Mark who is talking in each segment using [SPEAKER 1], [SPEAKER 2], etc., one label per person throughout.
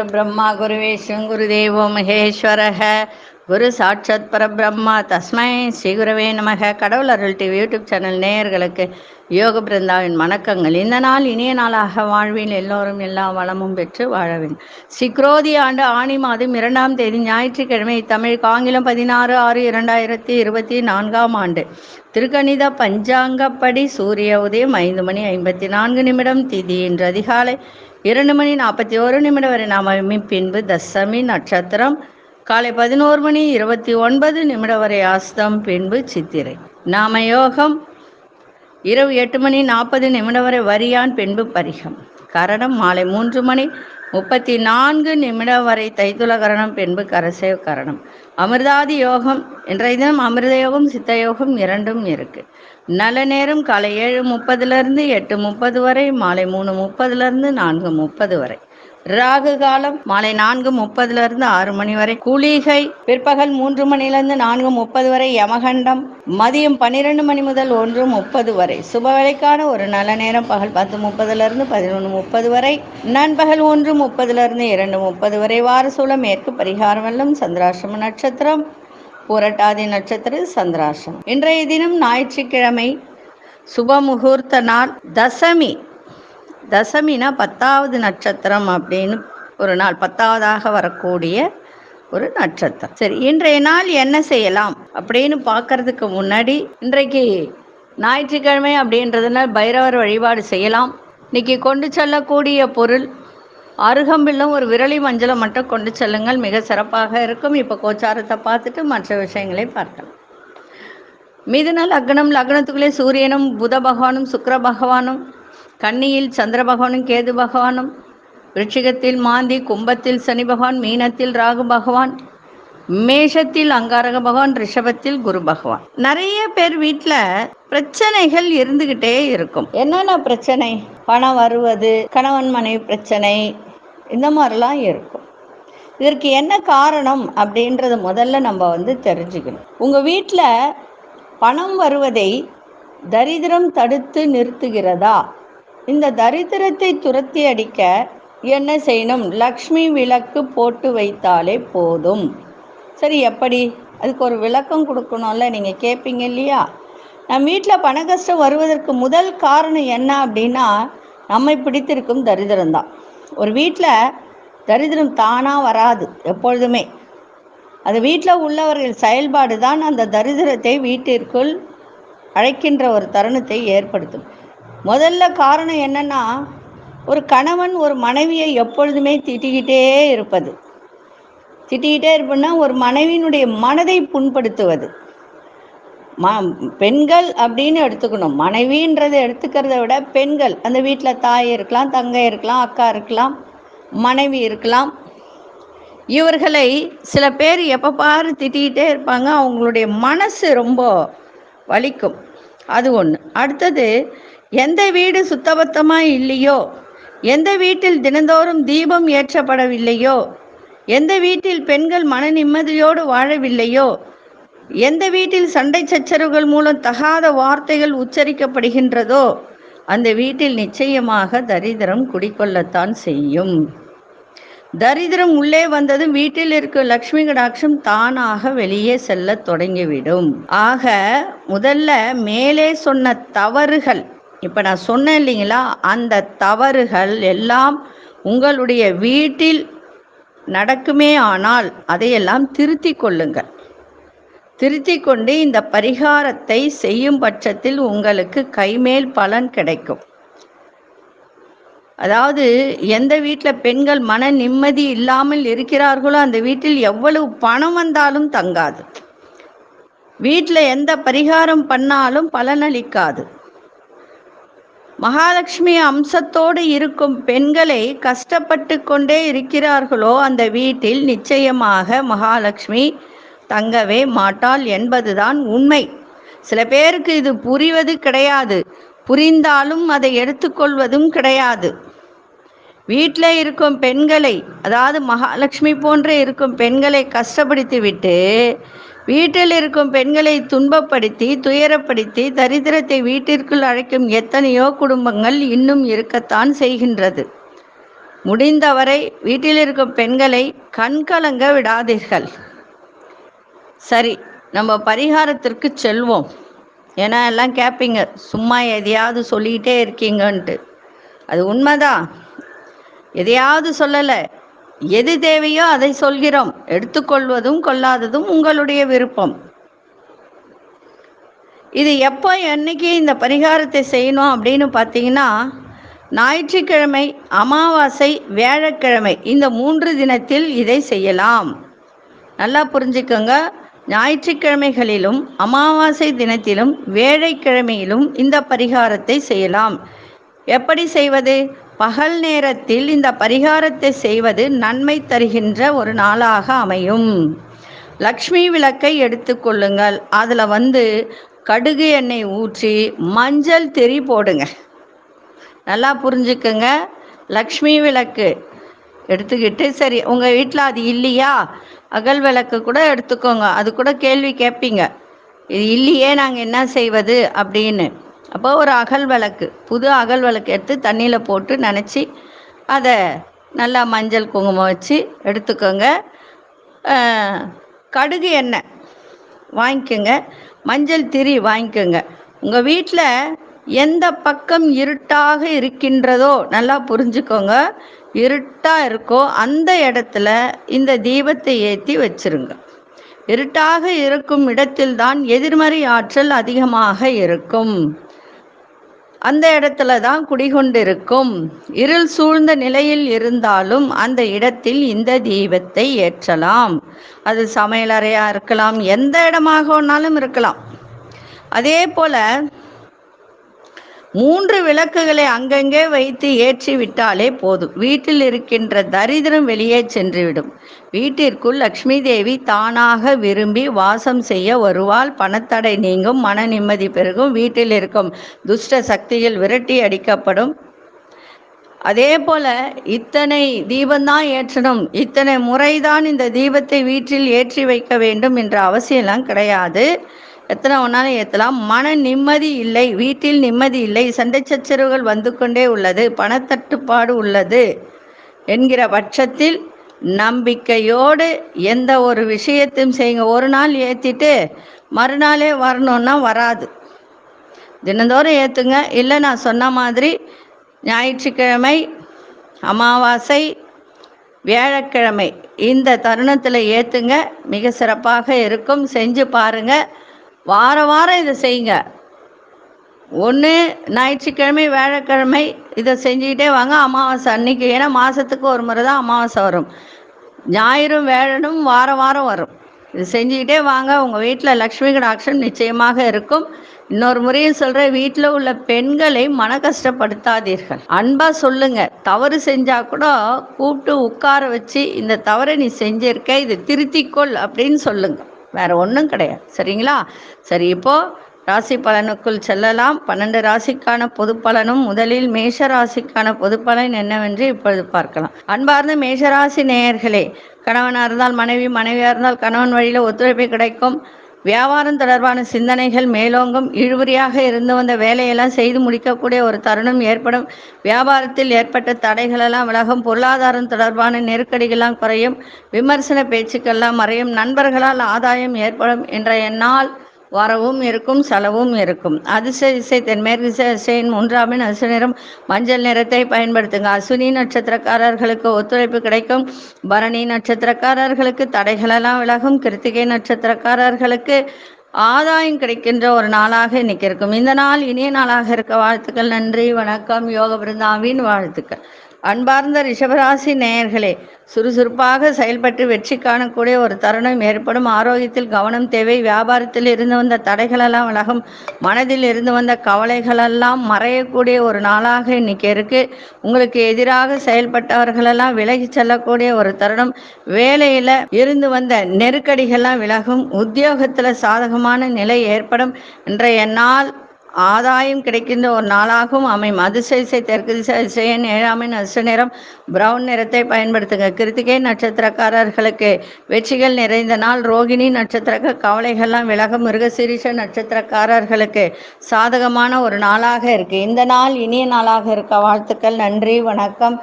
[SPEAKER 1] குரு பிரம்மா குரு விஷ்ணு குரு தேவோ மகேஸ்வரக குரு சாட்சாத் பரபிரம்மா தஸ்மை ஸ்ரீ குருவே நமக. கடவுள் அருள் டிவி யூடியூப் சேனல் நேயர்களுக்கு யோக பிருந்தாவின் வணக்கங்கள். இந்த நாள் இனிய நாளாக வாழ்வில் எல்லோரும் எல்லா வளமும் பெற்று வாழ வேண்டும். சிக்ரோதி ஆண்டு ஆணி மாதம் 2ஆம் தேதி ஞாயிற்றுக்கிழமை, தமிழுக்கு ஆங்கிலம் 16/6/2024 ஆண்டு. திருக்கணித பஞ்சாங்கப்படி சூரிய உதயம் 5:54 திதி இன்று அதிகாலை 2:41 வரை நாம பின்பு தசமி நட்சத்திரம் காலை 11:29 வரை ஆஸ்தம், பின்பு சித்திரை. நாம யோகம் இரவு 8:40 வரை வரியான், பின்பு பரிகம். கரணம் மாலை 3:34 வரை தைத்துல கரணம், பின்பு கரசேவ கரணம். அமிர்தாதி யோகம் இன்றைய தினம் அமிர்த யோகம் சித்த யோகம் இரண்டும் இருக்கு. நல்ல நேரம் காலை 7:30 8:30 வரை, மாலை 3:30 4:30 வரை. ராகு காலம் மாலை 4:30 6 மணி வரை. குளிகை பிற்பகல் 3 மணிலிருந்து 4:30 வரை. யமகண்டம் மதியம் 12 மணி முதல் 1:30 வரை. சுபவேளைக்கான ஒரு நல்ல நேரம் பகல் 10:30 11:30 வரை. நண்பகல் 1:30 2:30 வரை. வார சூலம் மேற்கு. பரிகாரம் வெள்ளம். சந்திராஷ்டம நட்சத்திரம் புரட்டாதி நட்சத்திர சந்திராஷ்டம். இன்றைய தினம் ஞாயிற்றுக்கிழமை, சுப முகூர்த்த நாள். தசமினா 10வது நட்சத்திரம் அப்படின்னு ஒரு நாள், 10வதாக வரக்கூடிய ஒரு நட்சத்திரம். சரி, இன்றைய நாள் என்ன செய்யலாம் அப்படின்னு பார்க்கறதுக்கு முன்னாடி, இன்றைக்கு ஞாயிற்றுக்கிழமை அப்படின்றதுனால பைரவர் வழிபாடு செய்யலாம். இன்னைக்கு கொண்டு செல்லக்கூடிய பொருள் அருகம்பில்லும் ஒரு விரலி மஞ்சளும் மட்டும் கொண்டு செல்லுங்கள், மிக சிறப்பாக இருக்கும். இப்போ கோச்சாரத்தை பார்த்துட்டு மற்ற விஷயங்களை பார்க்கலாம். மிதுன லக்னம், லக்னத்துக்குள்ளே சூரியனும் புத பகவானும் சுக்கிர பகவானும், கன்னியில் சந்திர பகவானும் கேது பகவானும், விருச்சிகத்தில் மாந்தி, கும்பத்தில் சனி பகவான், மீனத்தில் ராகு பகவான், மேஷத்தில் அங்காரக பகவான், ரிஷபத்தில் குரு பகவான். நிறைய பேர் வீட்டில் பிரச்சனைகள் இருந்துகிட்டே இருக்கும். என்னென்ன பிரச்சனை? பணம் வருவது, கணவன் மனைவி பிரச்சனை, இந்த மாதிரிலாம் இருக்கும். இதற்கு என்ன காரணம் அப்படின்றத முதல்ல நம்ம தெரிஞ்சுக்கணும். உங்கள் வீட்டில் பணம் வருவதை தரித்திரம் தடுத்து நிறுத்துகிறதா? இந்த தரித்திரத்தை துரத்தி அடிக்க என்ன செய்யணும்? லக்ஷ்மி விளக்கு போட்டு வைத்தாலே போதும். சரி, எப்படி? அதுக்கு ஒரு விளக்கம் கொடுக்கணும்ல, நீங்கள் கேட்பீங்க இல்லையா? நம்ம வீட்டில் பண கஷ்டம் வருவதற்கு முதல் காரணம் என்ன அப்படின்னா, நம்மை பிடித்திருக்கும் தரித்திரம்தான். ஒரு வீட்டில் தரித்திரம் தானாக வராது எப்பொழுதுமே. அது வீட்டில் உள்ளவர்கள் செயல்பாடு தான் அந்த தரித்திரத்தை வீட்டிற்குள் அழைக்கின்ற ஒரு தருணத்தை ஏற்படுத்தும். முதல்ல காரணம் என்னன்னா, ஒரு கணவன் ஒரு மனைவியை எப்பொழுதுமே திட்டிக்கிட்டே இருப்பதுன்னா ஒரு மனைவியினுடைய மனதை புண்படுத்துவது. பெண்கள் அப்படின்னு எடுத்துக்கணும். மனைவின்றதை எடுத்துக்கிறத விட பெண்கள், அந்த வீட்டில் தாய் இருக்கலாம், தங்கை இருக்கலாம், அக்கா இருக்கலாம், மனைவி இருக்கலாம். இவர்களை சில பேர் எப்போ பாரு திட்டிக்கிட்டே இருப்பாங்க. அவங்களுடைய மனசு ரொம்ப வலிக்கும். அது ஒன்று. அடுத்தது, எந்த வீடு சுத்தபத்தமாக இல்லையோ, எந்த வீட்டில் தினந்தோறும் தீபம் ஏற்றப்படவில்லையோ, எந்த வீட்டில் பெண்கள் மன நிம்மதியோடு வாழவில்லையோ, எந்த வீட்டில் சண்டை சச்சரவுகள் மூலம் தகாத வார்த்தைகள் உச்சரிக்கப்படுகின்றதோ, அந்த வீட்டில் நிச்சயமாக தரித்திரம் குடிக்கொள்ளத்தான் செய்யும். தரித்திரம் உள்ளே வந்ததும் வீட்டில் இருக்க லக்ஷ்மி கடாட்சம் தானாக வெளியே செல்ல தொடங்கிவிடும். ஆக முதல்ல மேலே சொன்ன தவறுகள், இப்போ நான் சொன்னேன் இல்லைங்களா, அந்த தவறுகள் எல்லாம் உங்களுடைய வீட்டில் நடக்குமே ஆனால் அதையெல்லாம் திருத்தி கொள்ளுங்கள். திருத்தி கொண்டு இந்த பரிகாரத்தை செய்யும் பட்சத்தில் உங்களுக்கு கைமேல் பலன் கிடைக்கும். அதாவது, எந்த வீட்டில் பெண்கள் மன நிம்மதி இல்லாமல் இருக்கிறார்களோ அந்த வீட்டில் எவ்வளவு பணம் வந்தாலும் தங்காது. வீட்டில் எந்த பரிகாரம் பண்ணாலும் பலனளிக்காது. மகாலட்சுமி அம்சத்தோடு இருக்கும் பெண்களை கஷ்டப்பட்டு கொண்டே இருக்கிறார்களோ அந்த வீட்டில் நிச்சயமாக மகாலட்சுமி தங்கவே மாட்டாள் என்பதுதான் உண்மை. சில பேருக்கு இது புரிவது கிடையாது. புரிந்தாலும் அதை எடுத்துக்கொள்வதும் கிடையாது. வீட்டில் இருக்கும் பெண்களை, அதாவது மகாலட்சுமி போன்ற இருக்கும் பெண்களை கஷ்டப்படுத்தி விட்டு வீட்டில் இருக்கும் பெண்களை துன்பப்படுத்தி துயரப்படுத்தி தரித்திரத்தை வீட்டிற்குள் அழைக்கும் எத்தனையோ குடும்பங்கள் இன்னும் இருக்கத்தான் செய்கின்றது. முடிந்தவரை வீட்டில் இருக்கும் பெண்களை கண்கலங்க விடாதீர்கள். சரி, நம்ம பரிகாரத்திற்கு செல்வோம். ஏன்னா எல்லாம் கேட்பீங்க, சும்மா எதையாவது சொல்லிக்கிட்டே இருக்கீங்கன்ட்டு. அது உண்மைதான், எதையாவது சொல்லலை. எது தேவையோ அதை சொல்கிறோம். எடுத்துக்கொள்வதும் கொள்ளாததும் உங்களுடைய விருப்பம். இது எப்போ என்னைக்கு இந்த பரிகாரத்தை செய்யணும் அப்படின்னு பார்த்தீங்கன்னா, ஞாயிற்றுக்கிழமை, அமாவாசை, வியாழக்கிழமை இந்த 3 தினத்தில் இதை செய்யலாம். நல்லா புரிஞ்சுக்கோங்க. ஞாயிற்றுக்கிழமைகளிலும் அமாவாசை தினத்திலும் வேளைக்கிழமையிலும் இந்த பரிகாரத்தை செய்யலாம். எப்படி செய்வது? பகல் நேரத்தில் இந்த பரிகாரத்தை செய்வது நன்மை தருகின்ற ஒரு நாளாக அமையும். லக்ஷ்மி விளக்கை எடுத்துக்கொள்ளுங்கள். அதில் கடுகு எண்ணெய் ஊற்றி மஞ்சள் திரி போடுங்க. நல்லா புரிஞ்சுக்குங்க. லக்ஷ்மி விளக்கு எடுத்துக்கிட்டு, சரி உங்கள் வீட்டில் அது இல்லையா, அகல் விளக்கு கூட எடுத்துக்கோங்க. அது கூட கேள்வி கேட்பீங்க, இது இல்லையே நாங்கள் என்ன செய்வது அப்படின்னு. அப்போ ஒரு அகல் விளக்கு, புது அகல் விளக்கு எடுத்து தண்ணியில் போட்டு நனைச்சி அதை நல்லா மஞ்சள் குங்குமம் வச்சு எடுத்துக்கோங்க. கடுகு எண்ணெய் வாங்கிக்கோங்க, மஞ்சள் திரி வாங்கிக்கோங்க. உங்கள் வீட்டில் எந்த பக்கம் இருட்டாக இருக்கின்றதோ, நல்லா புரிஞ்சுக்கோங்க, இருட்டாக இருக்கோ அந்த இடத்துல இந்த தீபத்தை ஏற்றி வச்சிருங்க. இருட்டாக இருக்கும் இடத்தில்தான் எதிர்மறை ஆற்றல் அதிகமாக இருக்கும். அந்த இடத்துல தான் குடிகொண்டிருக்கும். இருள் சூழ்ந்த நிலையில் இருந்தாலும் அந்த இடத்தில் இந்த தீபத்தை ஏற்றலாம். அது சமையலறையாக இருக்கலாம், எந்த இடமாகனாலும் இருக்கலாம். அதே போல் 3 விளக்குகளை அங்கங்கே வைத்து ஏற்றி விட்டாலே போதும். வீட்டில் இருக்கின்ற தரித்திரம் வெளியே சென்றுவிடும். வீட்டிற்குள் லக்ஷ்மி தேவி தானாக விரும்பி வாசம் செய்ய வருவாள். பணத்தடை நீங்கும், மன நிம்மதி பெருகும், வீட்டில் இருக்கும் துஷ்ட சக்திகள் விரட்டி அடிக்கப்படும். அதே போல இத்தனை தீபந்தான் ஏற்றணும், இத்தனை முறைதான் இந்த தீபத்தை வீட்டில் ஏற்றி வைக்க வேண்டும் என்ற அவசியம்லாம் கிடையாது. எத்தனை ஒன்றாலும் ஏற்றலாம். மன நிம்மதி இல்லை, வீட்டில் நிம்மதி இல்லை, சண்டை சச்சரவுகள் வந்து கொண்டே உள்ளது, பணத்தட்டுப்பாடு உள்ளது என்கிற பட்சத்தில் நம்பிக்கையோடு எந்த ஒரு விஷயத்தையும் செய்யுங்க. ஒரு நாள் ஏற்றிட்டு மறுநாளே வரணுன்னா வராது. தினந்தோறும் ஏற்றுங்க. இல்லை நான் சொன்ன மாதிரி ஞாயிற்றுக்கிழமை, அமாவாசை, வியாழக்கிழமை இந்த தருணத்தில் ஏற்றுங்க. மிக சிறப்பாக இருக்கும். செஞ்சு பாருங்கள். வாரம் இதை செய்யுங்க. ஒன்று ஞாயிற்றுக்கிழமை, வியாழக்கிழமை இதை செஞ்சுக்கிட்டே வாங்க. அமாவாசை அன்னைக்கு, ஏன்னா மாதத்துக்கு ஒரு முறை தான் அமாவாசை வரும். ஞாயிறும் வேழனும் வாரம் வரும். இது செஞ்சுக்கிட்டே வாங்க. உங்கள் வீட்டில் லக்ஷ்மி கடாட்சம் நிச்சயமாக இருக்கும். இன்னொரு முறையும் சொல்கிறேன், வீட்டில் உள்ள பெண்களை மன கஷ்டப்படுத்தாதீர்கள். அன்பாக சொல்லுங்கள். தவறு செஞ்சால் கூட கூப்பிட்டு உட்கார வச்சு, இந்த தவறை நீ செஞ்சிருக்க, இது திருத்திக்கொள் அப்படின்னு சொல்லுங்கள். வேறு ஒன்றும் கிடையாது. சரிங்களா? சரி, இப்போது ராசி பலனுக்குள் செல்லலாம். 12 ராசிக்கான பொது பலனும் முதலில் மேஷ ராசிக்கான பொது பலன் என்னவென்று இப்பொழுது பார்க்கலாம். அன்பார்ந்த மேஷராசி நேயர்களே, கணவனாக இருந்தால் மனைவி, மனைவியாக இருந்தால் கணவன் வழியில் ஒத்துழைப்பு கிடைக்கும். வியாபாரம் தொடர்பான சிந்தனைகள் மேலோங்கும். இழுபறியாக இருந்து வந்த வேலையெல்லாம் செய்து முடிக்கக்கூடிய ஒரு தருணம் ஏற்படும். வியாபாரத்தில் ஏற்பட்ட தடைகளெல்லாம் விலகும். பொருளாதாரம் தொடர்பான நெருக்கடிகள்லாம் குறையும். விமர்சன பேச்சுக்கெல்லாம் மறையும். நண்பர்களால் ஆதாயம் ஏற்படும். என்ற என்னால் வரவும் இருக்கும், செலவும் இருக்கும். அதிர்ஷ்ட திசை தென்மேற்கு திசையின் 3ஆம் எண் அசுர நிறம், மஞ்சள் நிறத்தை பயன்படுத்துங்க. அசுனி நட்சத்திரக்காரர்களுக்கு ஒத்துழைப்பு கிடைக்கும். பரணி நட்சத்திரக்காரர்களுக்கு தடைகளெல்லாம் விலகும். கிருத்திகை நட்சத்திரக்காரர்களுக்கு ஆதாயம் கிடைக்கின்ற ஒரு நாளாக இன்னைக்கு இருக்கும். இந்த நாள் இனிய நாளாக இருக்க வாழ்த்துக்கள். நன்றி, வணக்கம். யோக பிருந்தாவின் வாழ்த்துக்கள். அன்பார்ந்த ரிஷபராசி நேயர்களே, சுறுசுறுப்பாக செயல்பட்டு வெற்றி காணக்கூடிய ஒரு தருணம் ஏற்படும். ஆரோக்கியத்தில் கவனம் தேவை. வியாபாரத்தில் இருந்து வந்த தடைகளெல்லாம் விலகும். மனதில் இருந்து வந்த கவலைகளெல்லாம் மறையக்கூடிய ஒரு நாளாக இன்னைக்கு இருக்கு. உங்களுக்கு எதிராக செயல்பட்டவர்களெல்லாம் விலகி செல்லக்கூடிய ஒரு தருணம். வேலையில் இருந்து வந்த நெருக்கடிகள்லாம் விலகும். உத்தியோகத்தில் சாதகமான நிலை ஏற்படும். இன்றைய நாள் ஆதாயம் கிடைக்கின்ற ஒரு நாளாகவும் அமையும். அதிசய தெற்கு திசை அதிசயன் 7ஆம் அதிர்ஷ்ட நிறம் பிரவுன் நிறத்தை பயன்படுத்துங்க. கிருத்திகை நட்சத்திரக்காரர்களுக்கு வெற்றிகள் நிறைந்த நாள். ரோகிணி நட்சத்திர கவலைகள்லாம் விலகும். மிருகசீரிஷ நட்சத்திரக்காரர்களுக்கு சாதகமான ஒரு நாளாக இருக்கு. இந்த நாள் இனிய நாளாக இருக்க வாழ்த்துக்கள். நன்றி, வணக்கம்.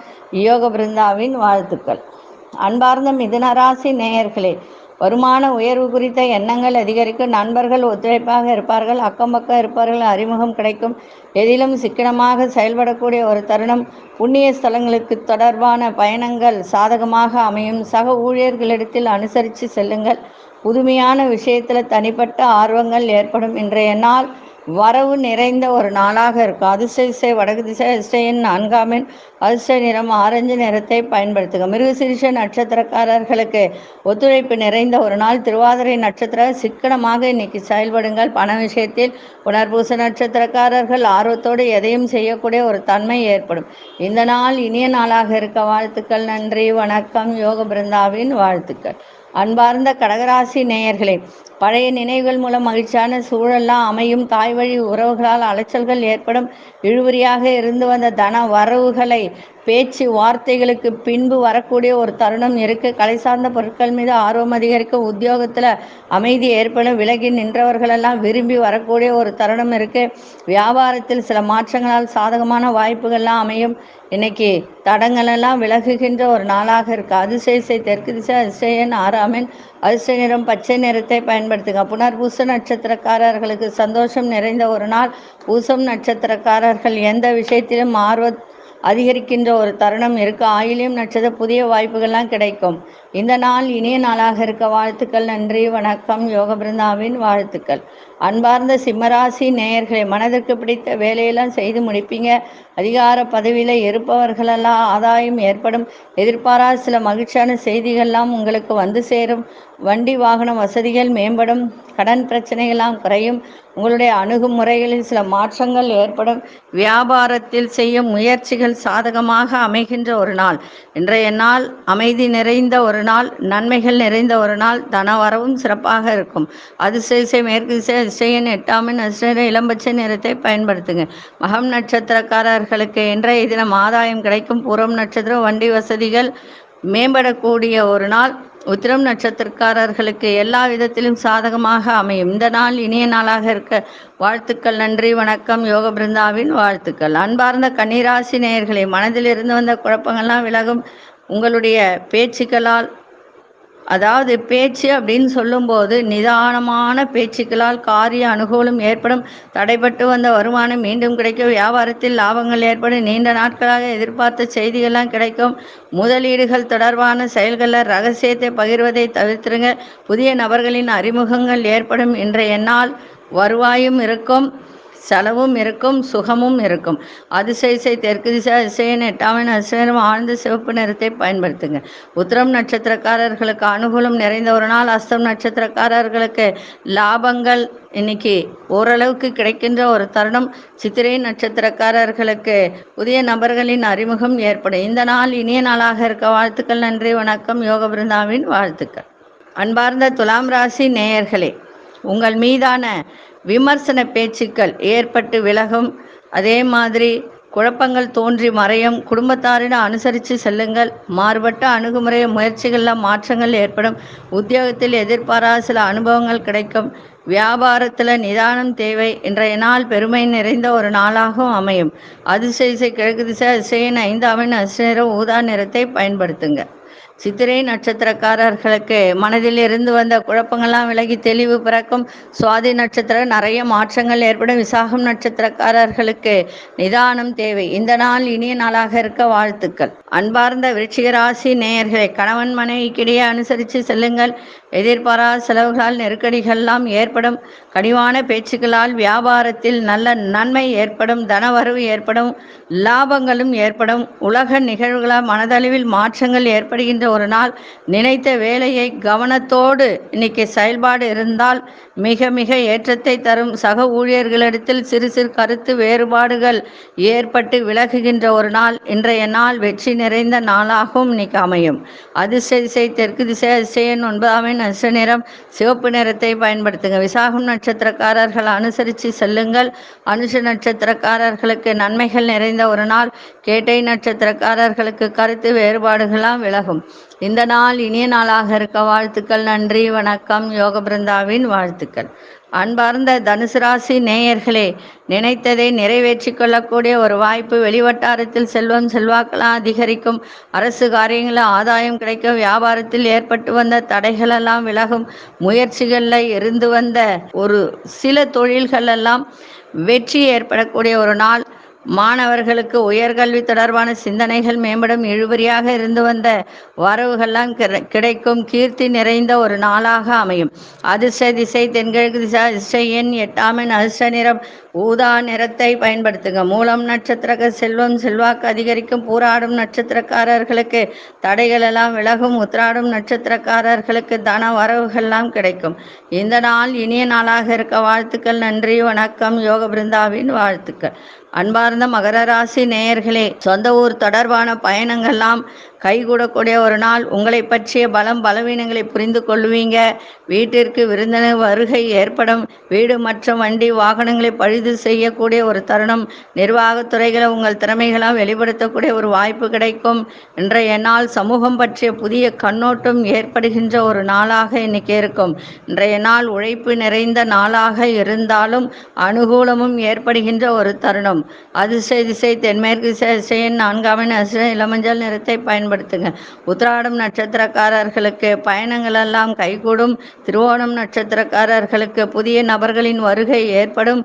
[SPEAKER 1] யோக பிருந்தாவின் வாழ்த்துக்கள். அன்பார்ந்த மிதுனராசி நேயர்களே, வருமான உயர்வு குறித்த எண்ணங்கள் அதிகரிக்கும். நண்பர்கள் ஒத்துழைப்பாக இருப்பார்கள். அக்கம் பக்கம் இருப்பார்கள் அறிமுகம் கிடைக்கும். எதிலும் சிக்கனமாக செயல்படக்கூடிய ஒரு தருணம். புண்ணிய ஸ்தலங்களுக்கு தொடர்பான பயணங்கள் சாதகமாக அமையும். சக ஊழியர்களிடத்தில் அனுசரித்து செல்லுங்கள். புதுமையான விஷயத்தில் தனிப்பட்ட ஆர்வங்கள் ஏற்படும். இன்றைய நாள் வரவு நிறைந்த ஒரு நாளாக இருக்கும். அதிசய வடக்கு திசை அதிசயன் 4ஆம் எண் அதிர்ஷ்ட நிறம் ஆரஞ்சு நிறத்தை பயன்படுத்துக. மிருகசீரிஷ நட்சத்திரக்காரர்களுக்கு ஒத்துழைப்பு நிறைந்த ஒரு நாள். திருவாதிரை நட்சத்திர சிக்கனமாக இன்னைக்கு செயல்படுங்கள். பண விஷயத்தில் புனர்பூச நட்சத்திரக்காரர்கள் ஆர்வத்தோடு எதையும் செய்யக்கூடிய ஒரு தன்மை ஏற்படும். இந்த நாள் இனிய நாளாக இருக்க வாழ்த்துக்கள். நன்றி, வணக்கம். யோக பிருந்தாவின் வாழ்த்துக்கள். அன்பார்ந்த கடகராசி நேயர்களே, பழைய நினைவுகள் மூலம் மகிழ்ச்சியான சூழல்லாம் அமையும். தாய் வழி உறவுகளால் அலைச்சல்கள் ஏற்படும். இழுபறியாக இருந்து வந்த தன வரவுகளை பேச்சு வார்த்தைகளுக்கு பின்பு வரக்கூடிய ஒரு தருணம் இருக்கு. கலை சார்ந்த பொருட்கள் மீது ஆர்வம் அதிகரிக்கும். உத்தியோகத்தில் அமைதி ஏற்படும். விலகி நின்றவர்களெல்லாம் விரும்பி வரக்கூடிய ஒரு தருணம் இருக்கு. வியாபாரத்தில் சில மாற்றங்களால் சாதகமான வாய்ப்புகள்லாம் அமையும். இன்னைக்கு தடங்களெல்லாம் விலகுகின்ற ஒரு நாளாக இருக்கு. அதிசய தெற்கு திசை அதிசயன் 6ஆம் எண் அதிர்ஷ்ட நிறம் பச்சை நிறத்தை பயன்படுத்துங்க. புனர்பூச நட்சத்திரக்காரர்களுக்கு சந்தோஷம் நிறைந்த ஒரு நாள். பூசம் நட்சத்திரக்காரர்கள் எந்த விஷயத்திலும் அதிகரிக்கின்ற ஒரு தருணம் இருக்கு. ஆயிலியம் நட்சத்திர புதிய வாய்ப்புகள்லாம் கிடைக்கும். இந்த நாள் இனிய நாளாக இருக்க வாழ்த்துக்கள். நன்றி, வணக்கம். யோக பிருந்தாவின் வாழ்த்துக்கள். அன்பார்ந்த சிம்மராசி நேயர்களை, மனதிற்கு பிடித்த வேலையெல்லாம் செய்து முடிப்பீங்க. அதிகார பதவியில் இருப்பவர்களெல்லாம் ஆதாயம் ஏற்படும். எதிர்பாராத சில மகிழ்ச்சியான செய்திகள்லாம் உங்களுக்கு வந்து சேரும். வண்டி வாகன வசதிகள் மேம்படும். கடன் பிரச்சனைகள்லாம் குறையும். உங்களுடைய அணுகுமுறைகளில் சில மாற்றங்கள் ஏற்படும். வியாபாரத்தில் செய்யும் முயற்சிகள் சாதகமாக அமைகின்ற ஒரு நாள். இன்றைய நாள் அமைதி நிறைந்த ஒரு நாள். நன்மைகள் நிறைந்த ஒரு நாள். தனவரவும் சிறப்பாக இருக்கும். அதிசய மேற்கு திசை அதிசயன் 8ஆம் எண் அதிர்ஷ்ட இளம்பச்சை நிறத்தை பயன்படுத்துங்க. மகம் நட்சத்திரக்காரர்களுக்கு இன்றைய தினம் ஆதாயம் கிடைக்கும். பூரம் நட்சத்திரம் வண்டி வசதிகள் மேம்படக்கூடிய ஒரு நாள். உத்திரம் நட்சத்திரக்காரர்களுக்கு எல்லா விதத்திலும் சாதகமாக அமையும். இந்த நாள் இனிய நாளாக இருக்க வாழ்த்துக்கள். நன்றி, வணக்கம். யோக பிருந்தாவின் வாழ்த்துக்கள். அன்பார்ந்த கன்னிராசி நேயர்களே, மனதில் இருந்து வந்த குழப்பங்கள்லாம் விலகும். உங்களுடைய பேச்சுக்களால், அதாவது பேச்சு அப்படின்னு சொல்லும்போது நிதானமான பேச்சுக்களால் காரிய அனுகூலம் ஏற்படும். தடைபட்டு வந்த வருமானம் மீண்டும் கிடைக்கும். வியாபாரத்தில் லாபங்கள் ஏற்படும். நீண்ட நாட்களாக எதிர்பார்த்த செய்திகள்லாம் கிடைக்கும். முதலீடுகள் தொடர்பான செயல்களில் ரகசியத்தை பகிர்வதை தவிர்த்துருங்க. புதிய நபர்களின் அறிமுகங்கள் ஏற்படும். இன்றைய நாள் வருவாயும் இருக்கும், செலவும் இருக்கும், சுகமும் இருக்கும். அதிசய தெற்கு திசை அதிசயன் 8ஆம் எண் அதிர்ஷ்ட நிறம் ஆழ்ந்த சிவப்பு நிறத்தை பயன்படுத்துங்க. உத்திரம் நட்சத்திரக்காரர்களுக்கு அனுகூலம் நிறைந்த ஒரு நாள். அஸ்தம் நட்சத்திரக்காரர்களுக்கு லாபங்கள் இன்னைக்கு ஓரளவுக்கு கிடைக்கின்ற ஒரு தருணம். சித்திரை நட்சத்திரக்காரர்களுக்கு புதிய நபர்களின் அறிமுகம் ஏற்படும். இந்த நாள் இனிய நாளாக இருக்க வாழ்த்துக்கள். நன்றி, வணக்கம். யோக பிருந்தாவின் வாழ்த்துக்கள். அன்பார்ந்த துலாம் ராசி நேயர்களே, உங்கள் மீதான விமர்சன பேச்சுக்கள் ஏற்பட்டு விலகும். அதே மாதிரி குழப்பங்கள் தோன்றி மறையும். குடும்பத்தாரிடம் அனுசரித்து செல்லுங்கள். மாறுபட்ட அணுகுமுறை முயற்சிகளில் மாற்றங்கள் ஏற்படும். உத்தியோகத்தில் எதிர்பாராத சில அனுபவங்கள் கிடைக்கும். வியாபாரத்தில் நிதானம் தேவை. இன்றைய நாள் பெருமை நிறைந்த ஒரு நாளாகவும் அமையும். அதிசய கிழக்கு திசை அதிசயன் 5ஆம் எண் அதிர்ஷ்ட நிறம் ஊதா நிறத்தை பயன்படுத்துங்க. சித்திரை நட்சத்திரக்காரர்களுக்கு மனதில் இருந்து வந்த குழப்பங்கள்லாம் விலகி தெளிவு பிறக்கும். சுவாதி நட்சத்திரம் நிறைய மாற்றங்கள் ஏற்படும். விசாகம் நட்சத்திரக்காரர்களுக்கு நிதானம் தேவை. இந்த நாள் இனிய நாளாக இருக்க வாழ்த்துக்கள். அன்பார்ந்த விருச்சிக ராசி நேயர்களை, கணவன் மனைவிக்கிடையே அனுசரித்து செல்லுங்கள். எதிர்பாராத செலவுகளால் நெருக்கடிகள்லாம் ஏற்படும். கனிவான பேச்சுக்களால் வியாபாரத்தில் நல்ல நன்மை ஏற்படும். தனவரவு ஏற்படும். லாபங்களும் ஏற்படும். உலக நிகழ்வுகளால் மனதளவில் மாற்றங்கள் ஏற்படுகின்ற ஒரு நாள். நினைத்த வேலையை கவனத்தோடு இன்னைக்கு செயல்பாடு இருந்தால் மிக மிக ஏற்றத்தை தரும். சக ஊழியர்களிடத்தில் சிறு சிறு கருத்து வேறுபாடுகள் ஏற்பட்டு விலகுகின்ற ஒரு நாள். இன்றைய நாள் வெற்றி நிறைந்த நாளாகவும் இன்னைக்கு அமையும். அதிர்ஷ்ட திசை தெற்கு திசை, அதிர்ஷ்டன் 9ஆம் அதிர்ஷ்ட நிறம் சிவப்பு நிறத்தை பயன்படுத்துங்க. விசாகம் நட்சத்திரக்காரர்கள் அனுசரித்து செல்லுங்கள். அனுஷ நட்சத்திரக்காரர்களுக்கு நன்மைகள் நிறைந்த ஒரு நாள். கேட்டை நட்சத்திரக்காரர்களுக்கு கருத்து வேறுபாடுகளாம் விலகும். இந்த நாள் இனிய நாளாக இருக்க வாழ்த்துக்கள். நன்றி, வணக்கம். யோக பிருந்தாவின் வாழ்த்துக்கள். அன்பார்ந்த தனுசு ராசி நேயர்களே, நினைத்ததை நிறைவேற்றி கொள்ளக்கூடிய ஒரு வாய்ப்பு. வெளிவட்டாரத்தில் செல்வம் செல்வாக்கெல்லாம் அதிகரிக்கும். அரசு காரியங்களில் ஆதாயம் கிடைக்கும். வியாபாரத்தில் ஏற்பட்டு வந்த தடைகளெல்லாம் விலகும். முயற்சிகளில் இருந்து வந்த ஒரு சில தொழில்கள் எல்லாம் வெற்றி ஏற்படக்கூடிய ஒரு நாள். மாணவர்களுக்கு உயர்கல்வி தொடர்பான சிந்தனைகள் மேம்படும். இழுபறியாக இருந்து வந்த வரவுகள்லாம் கிடைக்கும். கீர்த்தி நிறைந்த ஒரு நாளாக அமையும். அதிர்ஷ்ட திசை தென்கிழக்கு திசை, அதிர்ஷ்ட எண் 8ஆம் எண், அதிர்ஷ்ட நிறம் ஊதா நிறத்தை பயன்படுத்துங்க. மூலம் நட்சத்திர செல்வம் செல்வாக்கு அதிகரிக்கும். பூராடும் நட்சத்திரக்காரர்களுக்கு தடைகள் எல்லாம் விலகும். உத்திராடும் நட்சத்திரக்காரர்களுக்கு தன வரவுகள்லாம் கிடைக்கும். இந்த நாள் இனிய நாளாக இருக்க வாழ்த்துக்கள். நன்றி, வணக்கம். யோக பிருந்தாவின் வாழ்த்துக்கள். அன்பார்ந்த மகர ராசி நேயர்களே, சொந்த ஊர் தொடர்பான பயணங்கள்லாம் கைகூடக்கூடிய ஒரு நாள். உங்களை பற்றிய பலம் பலவீனங்களை புரிந்து கொள்வீங்க. வீட்டிற்கு விருந்தினர் வருகை ஏற்படும். வீடு மற்றும் வண்டி வாகனங்களை பழுது செய்யக்கூடிய ஒரு தருணம். நிர்வாகத்துறைகளை உங்கள் திறமைகளாக வெளிப்படுத்தக்கூடிய ஒரு வாய்ப்பு கிடைக்கும். இன்றைய நாள் சமூகம் பற்றிய புதிய கண்ணோட்டம் ஏற்படுகின்ற ஒரு நாளாக இன்னைக்கு இருக்கும். இன்றைய நாள் உழைப்பு நிறைந்த நாளாக இருந்தாலும் அனுகூலமும் ஏற்படுகின்ற ஒரு தருணம். அதிர்ஷ்ட திசை தென்மேற்கு திசை, அதிர்ஷ்ட 4ஆம் எண், அதிர்ஷ்ட இளமஞ்சள் நிறத்தை பயன்படுத்துங்க. உத்திராடம் நட்சத்திரக்காரர்களுக்கு பயணங்கள் எல்லாம் கைகூடும். திருவோணம் நட்சத்திரக்காரர்களுக்கு புதிய நபர்களின் வருகை ஏற்படும்.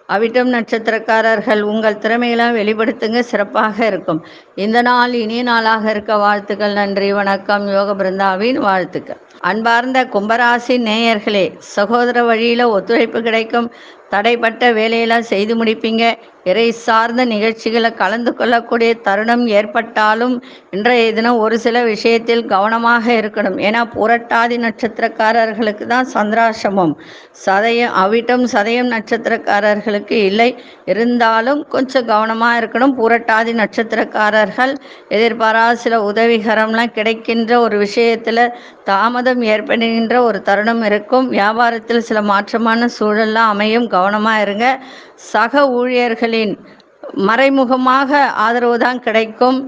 [SPEAKER 1] அவிட்டம் நட்சத்திரக்காரர்கள் உங்கள் திறமையெல்லாம் வெளிப்படுத்துங்க, சிறப்பாக இருக்கும். இந்த நாள் இனிய நாளாக இருக்க வாழ்த்துக்கள். நன்றி, வணக்கம். யோக பிருந்தாவின் வாழ்த்துக்கள். அன்பார்ந்த கும்பராசி நேயர்களே, சகோதர வழியில் ஒத்துழைப்பு கிடைக்கும். தடைப்பட்ட வேலையெல்லாம் செய்து முடிப்பீங்க. இறை சார்ந்த நிகழ்ச்சிகளை கலந்து கொள்ளக்கூடிய தருணம் ஏற்பட்டாலும் இன்றைய தினம் ஒரு சில விஷயத்தில் கவனமாக இருக்கணும். ஏன்னா புரட்டாதி நட்சத்திரக்காரர்களுக்கு தான் சந்திராசிரமம். அவிட்டம் சதயம் நட்சத்திரக்காரர்களுக்கு இல்லை. இருந்தாலும் கொஞ்சம் கவனமாக இருக்கணும். புரட்டாதி நட்சத்திரக்காரர்கள் எதிர்பாராத சில உதவிகரம்லாம் கிடைக்கின்ற ஒரு விஷயத்தில் தாமதம் ஏற்படுகின்ற ஒரு தருணம் இருக்கும். வியாபாரத்தில் சில மாற்றமான சூழல்லாம் அமையும். கவனமாக இருங்க. சக ஊழியர்களின் மறைமுகமாக ஆதரவு தான் கிடைக்கும்.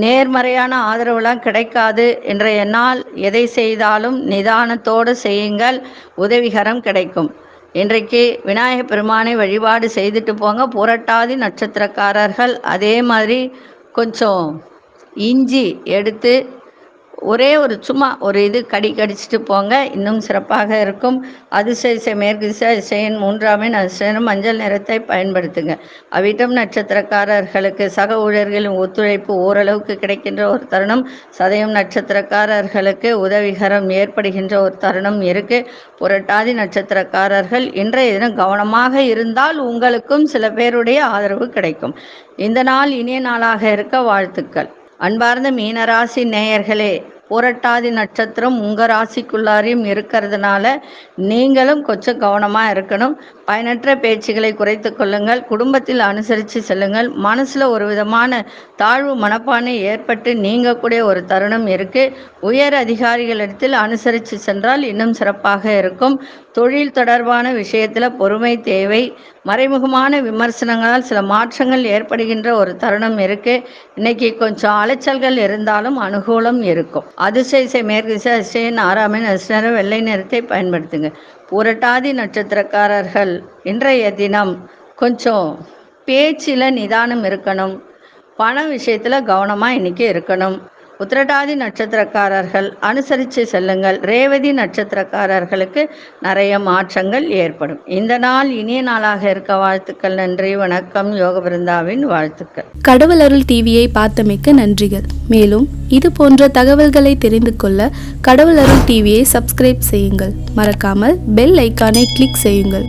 [SPEAKER 1] நேர்மறையான ஆதரவுலாம் கிடைக்காது. இன்றைய நாள் எதை செய்தாலும் நிதானத்தோடு செய்யுங்கள், உதவிகரம் கிடைக்கும். இன்றைக்கு விநாயகப் பெருமானை வழிபாடு செய்துட்டு போங்க. புரட்டாதி நட்சத்திரக்காரர்கள் அதே மாதிரி கொஞ்சம் இஞ்சி எடுத்து ஒரே ஒரு சும்மா ஒரு இது கடிச்சிட்டு போங்க, இன்னும் சிறப்பாக இருக்கும். அதிர்ஷ்ட திசை மேற்கு திசை, அதிர்ஷ்டன் 3ஆம் எண், அதிர்ஷ்டம் மஞ்சள் நிறத்தை பயன்படுத்துங்க. அவிட்டம் நட்சத்திரக்காரர்களுக்கு சக ஊழியர்களின் ஒத்துழைப்பு ஓரளவுக்கு கிடைக்கின்ற ஒரு தருணம். சதயம் நட்சத்திரக்காரர்களுக்கு உதவிகரம் ஏற்படுகின்ற ஒரு தருணம் இருக்கு. புரட்டாதி நட்சத்திரக்காரர்கள் இன்றைய தினம் கவனமாக இருந்தால் உங்களுக்கும் சில பேருடைய ஆதரவு கிடைக்கும். இந்த நாள் இனிய நாளாக இருக்க வாழ்த்துக்கள். அன்பார்ந்த மீனராசி நேயர்களே, புரட்டாதி நட்சத்திரம் உங்கள் ராசிக்குள்ளாரையும் இருக்கிறதுனால நீங்களும் கொஞ்சம் கவனமாக இருக்கணும். பயனற்ற பேச்சுகளை குறைத்து கொள்ளுங்கள். குடும்பத்தில் அனுசரித்து செல்லுங்கள். மனசில் ஒரு விதமான தாழ்வு மனப்பானை ஏற்பட்டு நீங்கக்கூடிய ஒரு தருணம் இருக்குது. உயர் அதிகாரிகளிடத்தில் அனுசரித்து சென்றால் இன்னும் சிறப்பாக இருக்கும். தொழில் தொடர்பான விஷயத்தில் பொறுமை தேவை. மறைமுகமான விமர்சனங்களால் சில மாற்றங்கள் ஏற்படுகின்ற ஒரு தருணம் இருக்குது. இன்னைக்கு கொஞ்சம் அலைச்சல்கள் இருந்தாலும் அனுகூலம் இருக்கும். அதிர்ஷ்ட திசை மேற்கு திசை, அதிர்ஷ்டன் 6ஆம் எண், அதிர்ஷ்டம் வெள்ளை நிறத்தை பயன்படுத்துங்க. புரட்டாதி நட்சத்திரக்காரர்கள் இன்றைய தினம் கொஞ்சம் பேச்சில் நிதானம் இருக்கணும். பண விஷயத்தில் கவனமாக இன்றைக்கி இருக்கணும். உத்திரட்டாதி நட்சத்திரக்காரர்கள் அனுசரித்து செல்லுங்கள். ரேவதி நட்சத்திரக்காரர்களுக்கு நிறைய மாற்றங்கள் ஏற்படும். இந்த நாள் இனிய நாளாக இருக்க வாழ்த்துக்கள். நன்றி, வணக்கம். யோக பிருந்தாவின் வாழ்த்துக்கள்.
[SPEAKER 2] கடவுள் அருள் டிவியை பார்த்தமைக்கு நன்றிகள். மேலும் இது போன்ற தகவல்களை தெரிந்து கொள்ள கடவுள் அருள் டிவியை சப்ஸ்கிரைப் செய்யுங்கள். மறக்காமல் பெல் ஐக்கானை கிளிக் செய்யுங்கள்.